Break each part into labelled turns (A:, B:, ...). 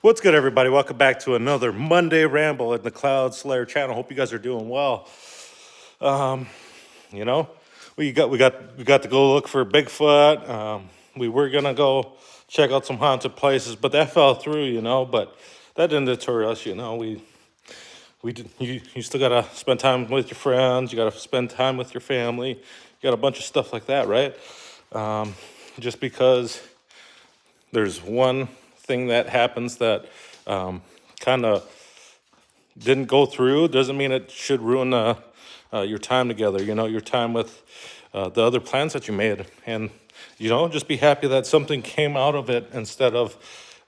A: What's good, everybody? Welcome back to another Monday Ramble at the Cloud Slayer channel. Hope you guys are doing well. You know, we got to go look for Bigfoot. We were gonna go check out some haunted places, but that fell through. But that didn't deter us. You still gotta spend time with your friends. You gotta spend time with your family. You got a bunch of stuff like that, right? Just because there's one thing that happens that kind of didn't go through doesn't mean it should ruin your time together, your time with the other plans that you made. And, just be happy that something came out of it instead of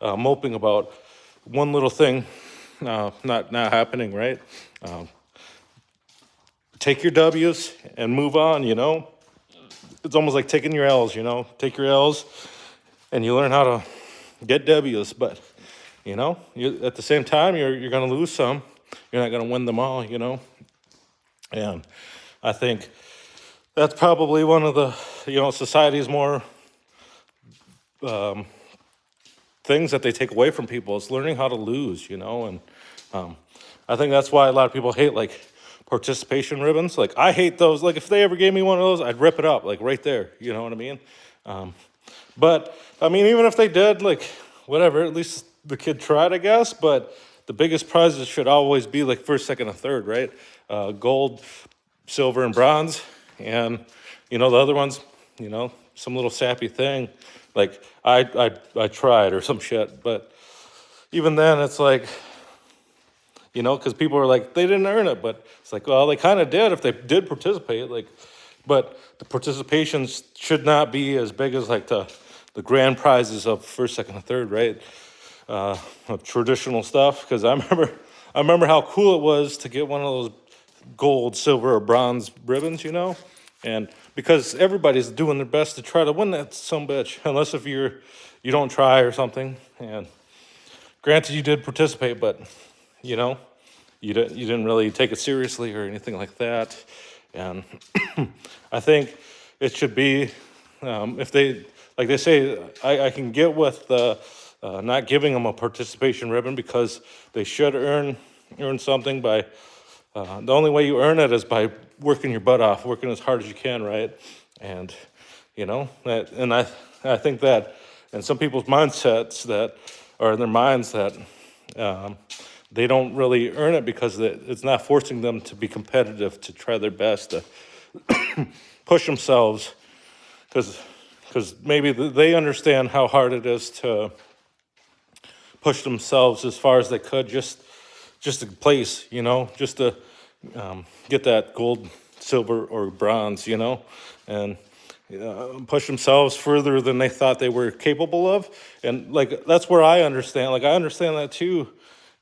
A: moping about one little thing not happening, right? Take your W's and move on, It's almost like taking your L's, Take your L's and you learn how to get W's, but at the same time, you're going to lose some. You're not going to win them all, And I think that's probably one of the, society's more things that they take away from people is learning how to lose, And I think that's why a lot of people hate like participation ribbons. Like I hate those. Like if they ever gave me one of those, I'd rip it up like right there. You know what I mean? But I mean, even if they did, like whatever, at least the kid tried, I guess. But the biggest prizes should always be like first, second, and third, right? Gold, silver, and bronze. And the other ones, some little sappy thing, like I tried or some shit. But even then, it's like, because people are like, they didn't earn it, but it's like, well, they kind of did if they did participate. Like, but the participations should not be as big as like the grand prizes of first, second, and third, right? Of traditional stuff. Because I remember how cool it was to get one of those gold, silver, or bronze ribbons, and because everybody's doing their best to try to win that sumbitch, unless if you don't try or something. And granted, you did participate, but you didn't really take it seriously or anything like that. And I think it should be, if they, like they say, I can get with not giving them a participation ribbon because they should earn something by, the only way you earn it is by working your butt off, working as hard as you can, right? And, I think that in some people's mindsets that, or in their minds that, they don't really earn it because it's not forcing them to be competitive, to try their best, to push themselves, because maybe they understand how hard it is to push themselves as far as they could just to place, just to get that gold, silver, or bronze, and push themselves further than they thought they were capable of. And like that's where I understand. Like I understand that too,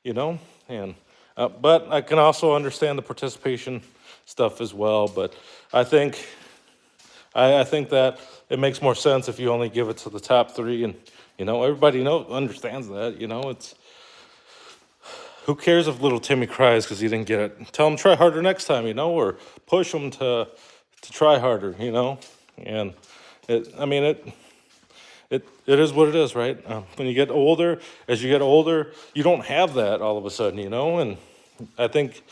A: and but I can also understand the participation stuff as well. But I think I think that it makes more sense if you only give it to the top three, and everybody understands that. It's who cares if little Timmy cries because he didn't get it? Tell him try harder next time, or push him to try harder, And it is what it is, right? When you get older, as you get older, you don't have that all of a sudden, And I think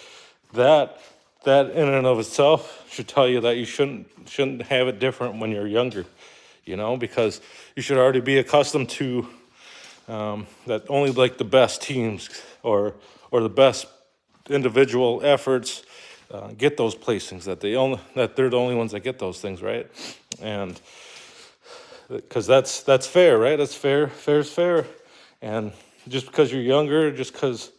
A: that in and of itself should tell you that you shouldn't have it different when you're younger, because you should already be accustomed to that only like the best teams or the best individual efforts get those placings. That they're the only ones that get those things, right? And because that's fair, right? That's fair. Fair's fair. And just because you're younger, just because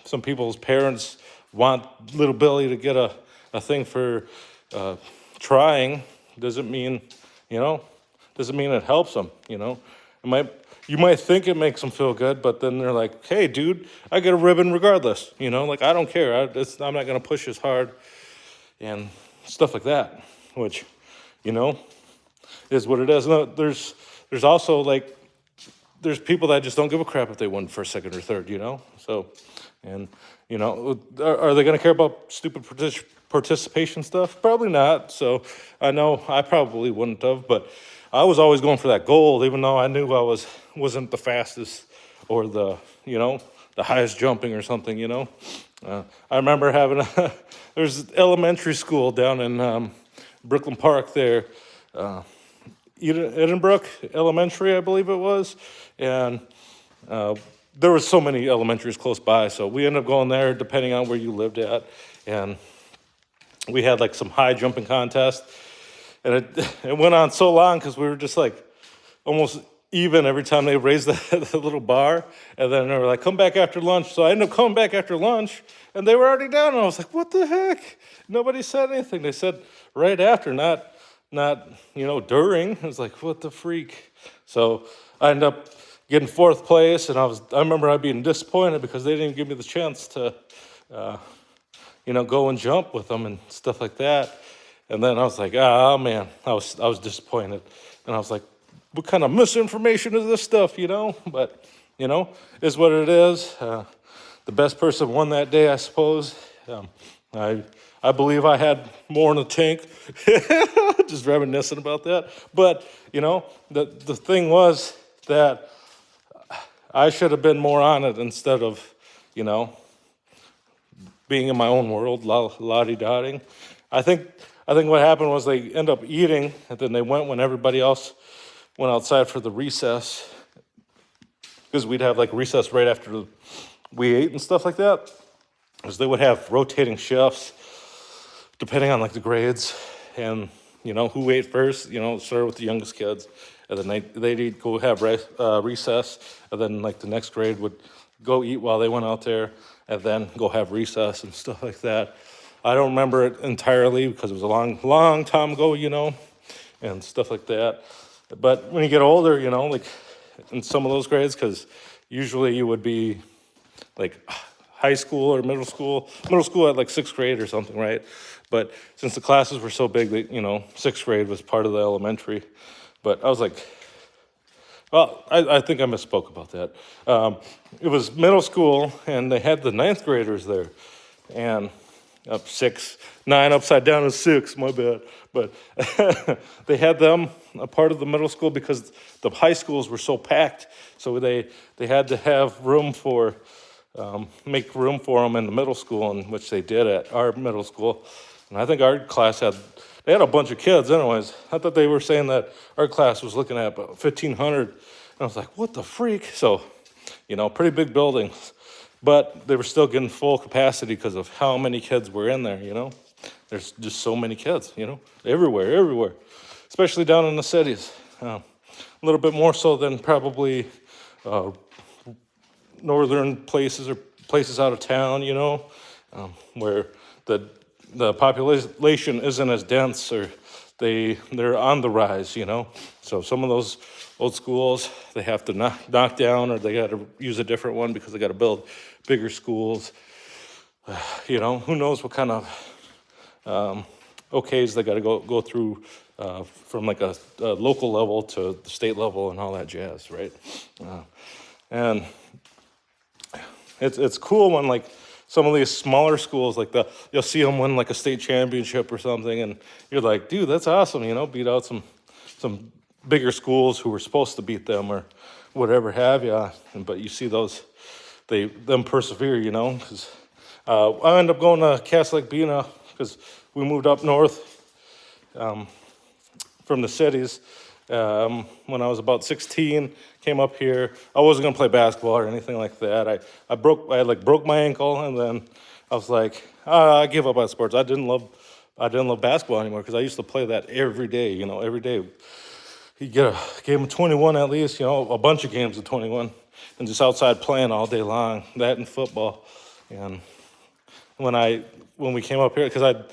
A: some people's parents want little Billy to get a thing for trying, doesn't mean it helps them. You might think it makes them feel good, but then they're like, hey, dude, I get a ribbon regardless. Like I don't care. I'm not gonna push as hard and stuff like that, which is what it is. No, there's also like there's people that just don't give a crap if they won first, second, or third. So, and are they gonna care about stupid participation stuff? Probably not. So I know I probably wouldn't have, but I was always going for that gold, even though I knew I wasn't the fastest or the highest jumping or something, I remember having there's elementary school down in Brooklyn Park there, Edinburgh Elementary, I believe it was, and there was so many elementaries close by, so we ended up going there depending on where you lived at, and we had like some high jumping contest, and it went on so long because we were just like almost even every time they raised the little bar, and then they were like, come back after lunch. So I ended up coming back after lunch, and they were already down, and I was like, what the heck? Nobody said anything. They said right after, not during. I was like, what the freak? So I ended up getting fourth place, and I remember I being disappointed because they didn't give me the chance to, go and jump with them and stuff like that. And then I was like, oh man, I was disappointed, and I was like, what kind of misinformation is this stuff, But, is what it is. The best person won that day, I suppose. I believe I had more in the tank. Just reminiscing about that. But, the thing was that I should have been more on it instead of, being in my own world, la-di-dotting. I think what happened was they end up eating, and then they went when everybody else went outside for the recess, because we'd have like recess right after we ate and stuff like that, because they would have rotating shifts depending on like the grades, and who ate first, started with the youngest kids, and then they'd go have recess, and then like the next grade would go eat while they went out there, and then go have recess and stuff like that. I don't remember it entirely because it was a long time ago, and stuff like that. But when you get older, like in some of those grades, because usually you would be like high school or middle school at like sixth grade or something, right? But since the classes were so big that, sixth grade was part of the elementary. But I was like, well, I think I misspoke about that. It was middle school, and they had the ninth graders there. And up 6, 9 upside down is 6, my bad. But they had them a part of the middle school because the high schools were so packed. So they had to have room for, make room for them in the middle school, and which they did at our middle school. And I think our class they had a bunch of kids anyways. I thought they were saying that our class was looking at about 1,500. And I was like, what the freak? So, pretty big buildings. But they were still getting full capacity because of how many kids were in there, There's just so many kids, everywhere, especially down in the cities. A little bit more so than probably northern places or places out of town, where the population isn't as dense, or they're on the rise, So some of those old schools, they have to knock down, or they got to use a different one because they got to build bigger schools. Who knows what kind of okays they got to go through from like a local level to the state level and all that jazz, right? And it's cool when like some of these smaller schools, like you'll see them win like a state championship or something, and you're like, dude, that's awesome, beat out some bigger schools who were supposed to beat them or whatever have you. But you see them persevere, because I ended up going to Cass Lake Bena because we moved up north from the cities when I was about 16. Came up here. I wasn't gonna play basketball or anything like that. I broke my ankle, and then I was like, I give up on sports. I didn't love basketball anymore because I used to play that every day. Every day. You get a game of 21 at least, a bunch of games of 21, and just outside playing all day long. That and football. And when we came up here, because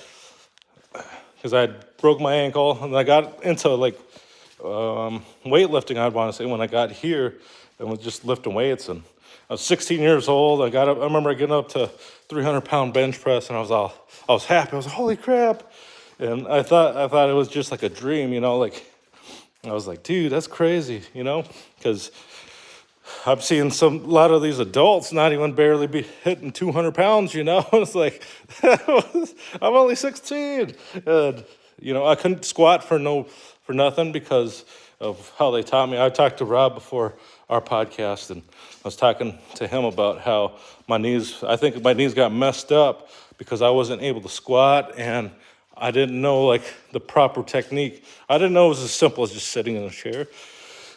A: I broke my ankle, and I got into like weightlifting, I'd want to say, when I got here, and was just lifting weights. And I was 16 years old. I remember getting up to 300-pound bench press, and I was happy. I was like, holy crap! And I thought it was just like a dream, like. I was like, dude, that's crazy, because I'm seeing a lot of these adults not even barely be hitting 200 pounds, It's like, I'm only 16. And, I couldn't squat for nothing because of how they taught me. I talked to Rob before our podcast, and I was talking to him about how I think my knees got messed up because I wasn't able to squat, and I didn't know like the proper technique. I didn't know it was as simple as just sitting in a chair.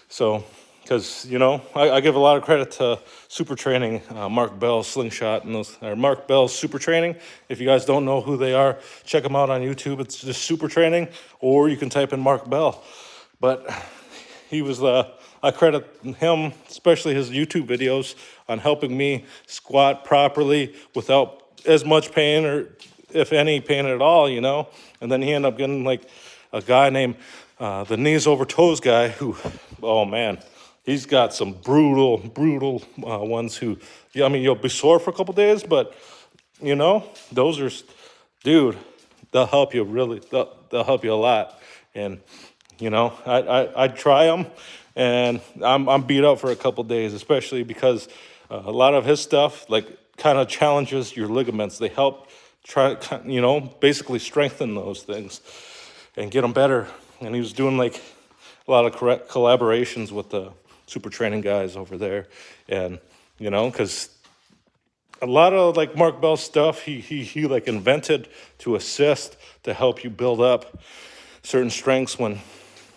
A: So, because, I give a lot of credit to Super Training, Mark Bell's Slingshot, or Mark Bell's Super Training. If you guys don't know who they are, check them out on YouTube. It's just Super Training, or you can type in Mark Bell. But he was I credit him, especially his YouTube videos, on helping me squat properly without as much pain, or if any pain at all, And then he ended up getting like a guy named the knees over toes guy who, oh man, he's got some brutal ones who, you'll be sore for a couple days, but those are, dude, they'll help you they'll help you a lot. And, I try them, and I'm beat up for a couple days, especially because a lot of his stuff, like, kind of challenges your ligaments. They help basically strengthen those things and get them better. And he was doing like a lot of collaborations with the Super Training guys over there. And, because a lot of like Mark Bell's stuff, he like invented to assist, to help you build up certain strengths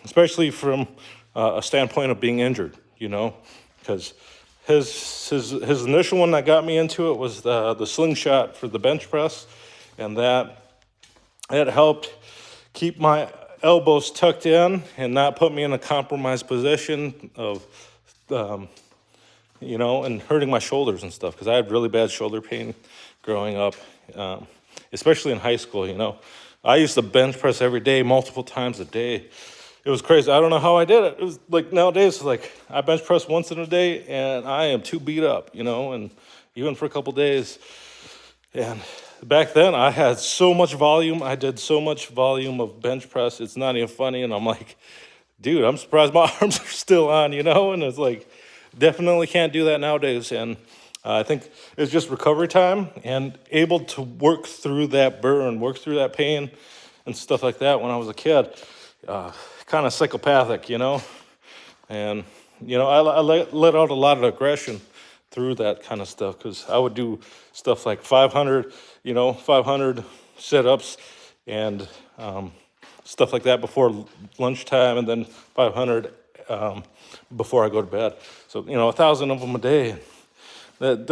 A: especially from a standpoint of being injured, because his initial one that got me into it was the slingshot for the bench press, and that helped keep my elbows tucked in and not put me in a compromised position of, and hurting my shoulders and stuff, because I had really bad shoulder pain growing up, especially in high school, I used to bench press every day, multiple times a day. It was crazy. I don't know how I did it. It was like nowadays, like I bench press once in a day and I am too beat up, and even for a couple days. And back then I had so much volume. I did so much volume of bench press. It's not even funny. And I'm like, dude, I'm surprised my arms are still on, And it's like, definitely can't do that nowadays. And I think it's just recovery time and able to work through that burn, work through that pain and stuff like that when I was a kid. Kind of psychopathic, and I let out a lot of aggression through that kind of stuff, because I would do stuff like 500 sit-ups and stuff like that before lunchtime, and then 500 before I go to bed. So 1,000 of them a day. It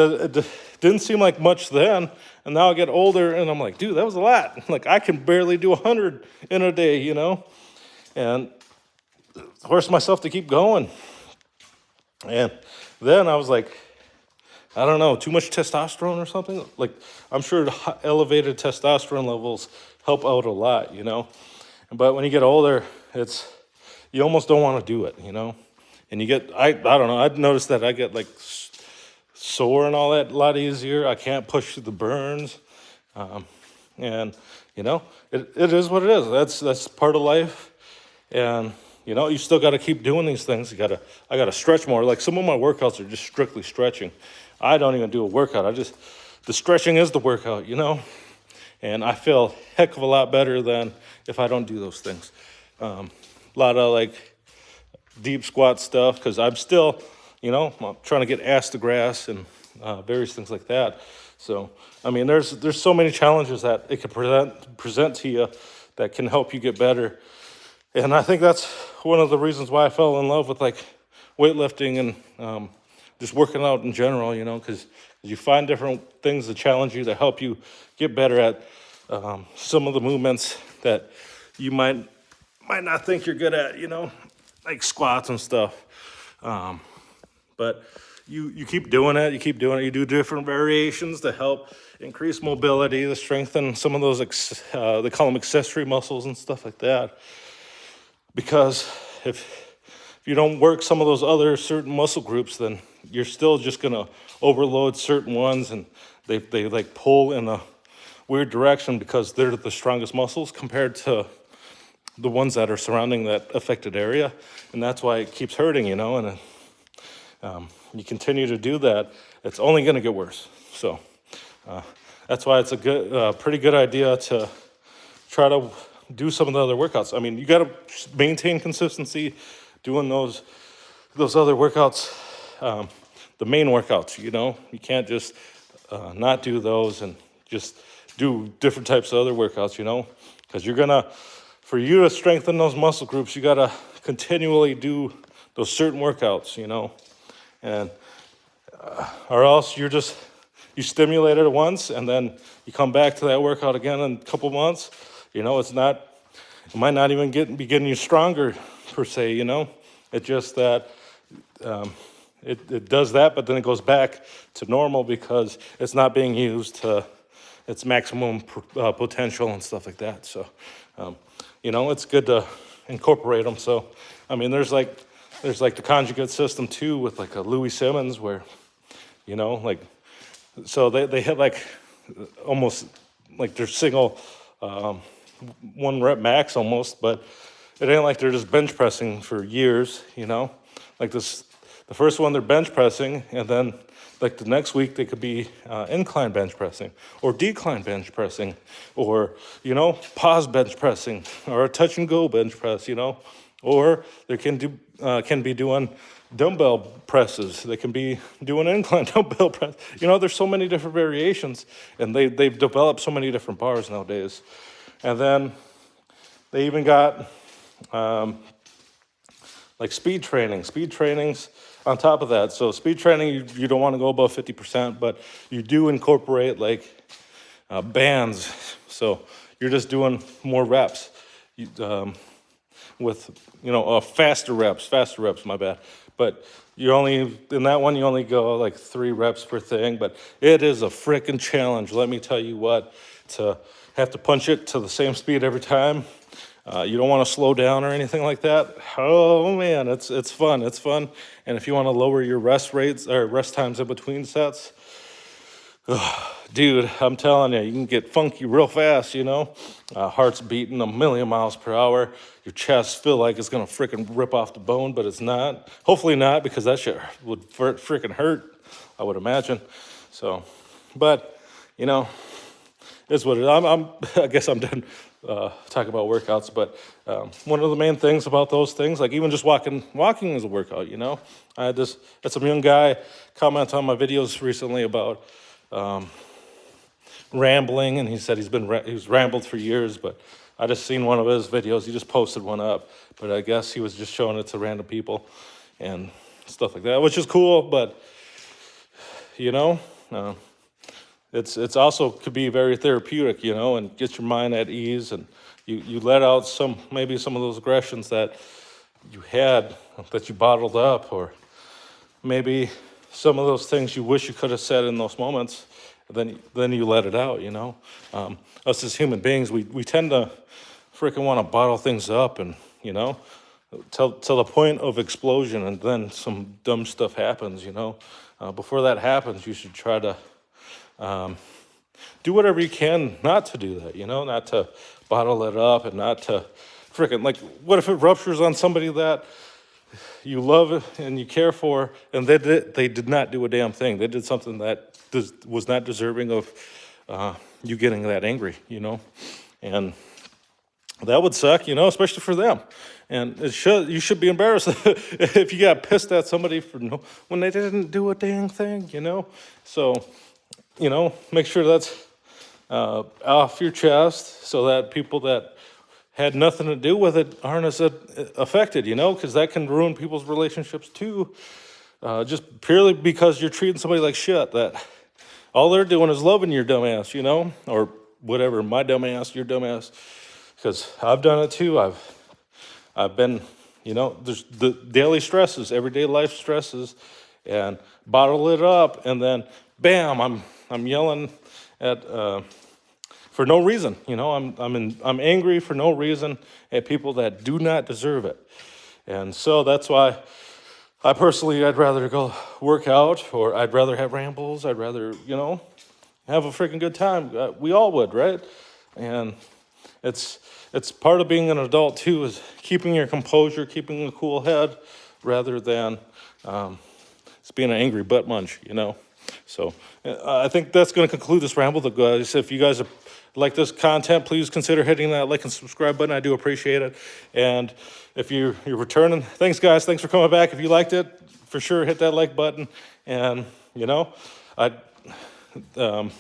A: didn't seem like much then, and now I get older and I'm like, dude, that was a lot. Like, I can barely do 100 in a day, and forced myself to keep going. And then I was like, I don't know, too much testosterone or something. Like, I'm sure elevated testosterone levels help out a lot, But when you get older, you almost don't want to do it, And you get, I don't know, I've noticed that I get like sore and all that a lot easier. I can't push through the burns. And, it is what it is. That's part of life. And, you still got to keep doing these things. I got to stretch more. Like, some of my workouts are just strictly stretching. I don't even do a workout. The stretching is the workout, And I feel a heck of a lot better than if I don't do those things. A lot of like deep squat stuff, because I'm still, I'm trying to get ass to grass and various things like that. So, there's so many challenges that it can present to you that can help you get better. And I think that's one of the reasons why I fell in love with like weightlifting and just working out in general, because you find different things that challenge you, that help you get better at some of the movements that you might not think you're good at, like squats and stuff. But you keep doing it, you do different variations to help increase mobility, to strengthen some of those, they call them accessory muscles and stuff like that. Because if you don't work some of those other certain muscle groups, then you're still just going to overload certain ones, and they like pull in a weird direction because they're the strongest muscles compared to the ones that are surrounding that affected area. And that's why it keeps hurting, and you continue to do that, it's only going to get worse. So that's why it's a pretty good idea to try to do some of the other workouts. You got to maintain consistency doing those other workouts the main workouts, you know? You can't just not do those and just do different types of other workouts, you know? Because for you to strengthen those muscle groups, you gotta continually do those certain workouts, you know? And, or else you stimulate it once and then you come back to that workout again in a couple months, you know, it might not even be getting you stronger per se, you know? It's just that it does that, but then it goes back to normal because it's not being used to its maximum potential and stuff like that. So, you know, it's good to incorporate them. So, I mean, there's like the conjugate system too with like a Louis Simmons where, you know, like, so they hit like almost like their single 1 rep max almost, but it ain't like they're just bench pressing for years, you know? Like the first one they're bench pressing, and then like the next week they could be incline bench pressing, or decline bench pressing, or, you know, pause bench pressing, or a touch and go bench press, you know? Or they can be doing dumbbell presses. They can be doing incline dumbbell press. You know, there's so many different variations, and they've developed so many different bars nowadays. And then they even got like speed trainings on top of that. So speed training, you don't want to go above 50%, but you do incorporate like bands. So you're just doing more reps with, you know, faster reps, my bad. But in that one, you only go like 3 reps per thing, but it is a freaking challenge. Let me tell you what, to have to punch it to the same speed every time. You don't want to slow down or anything like that. Oh man, it's fun. It's fun. And if you want to lower your rest rates or rest times in between sets, dude, I'm telling you, you can get funky real fast, you know? Heart's beating a million miles per hour. Your chest feel like it's gonna freaking rip off the bone, but it's not. Hopefully not, because that shit would freaking hurt, I would imagine. So, but, you know, it's what it is. I guess I'm done talking about workouts, but one of the main things about those things, like even just walking is a workout, you know? I had some young guy comment on my videos recently about rambling, and he said he's rambled for years, but I just seen one of his videos. He just posted one up, but I guess he was just showing it to random people and stuff like that, which is cool. But you know, it's also could be very therapeutic, you know, and get your mind at ease, and you let out maybe some of those aggressions that you had that you bottled up, or maybe some of those things you wish you could have said in those moments. Then you let it out, you know. Us as human beings, we tend to freaking want to bottle things up, and you know, till the point of explosion, and then some dumb stuff happens, you know. Before that happens, you should try to do whatever you can not to do that, you know, not to bottle it up, and not to freaking, like, what if it ruptures on somebody that you love and you care for, and they did not do a damn thing. They did something that was not deserving of you getting that angry, you know, and that would suck, you know, especially for them. And you should be embarrassed if you got pissed at somebody when they didn't do a dang thing, you know. So, you know, make sure that's off your chest, so that people that had nothing to do with it aren't as affected, you know, because that can ruin people's relationships too, just purely because you're treating somebody like shit, that all they're doing is loving your dumbass, you know, or whatever, my dumbass, your dumbass, because I've done it too. I've been, you know, there's the daily stresses, everyday life stresses, and bottle it up, and then bam, I'm yelling at for no reason, you know. I'm angry for no reason at people that do not deserve it, and so that's why I'd rather go work out, or I'd rather have rambles. I'd rather, you know, have a freaking good time. We all would, right? And it's part of being an adult too, is keeping your composure, keeping a cool head, rather than being an angry butt munch, you know. So I think that's going to conclude this ramble. Guys, if you guys like this content, please consider hitting that like and subscribe button. I do appreciate it. And if you're returning, thanks guys. Thanks for coming back. If you liked it, for sure hit that like button. And you know, I don't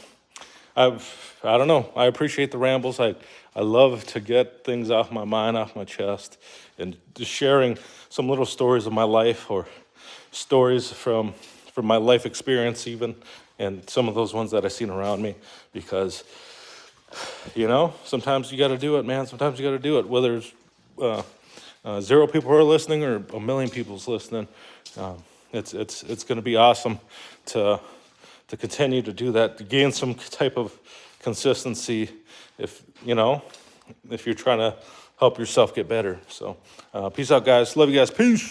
A: know. I appreciate the rambles. I love to get things off my mind, off my chest, and just sharing some little stories of my life or stories from my life experience even, and some of those ones that I've seen around me, because, you know, sometimes you got to do it, man. Sometimes you got to do it, whether it's 0 people are listening or 1 million people's listening. It's going to be awesome to continue to do that, to gain some type of consistency if you're trying to help yourself get better. So peace out, guys. Love you guys. Peace.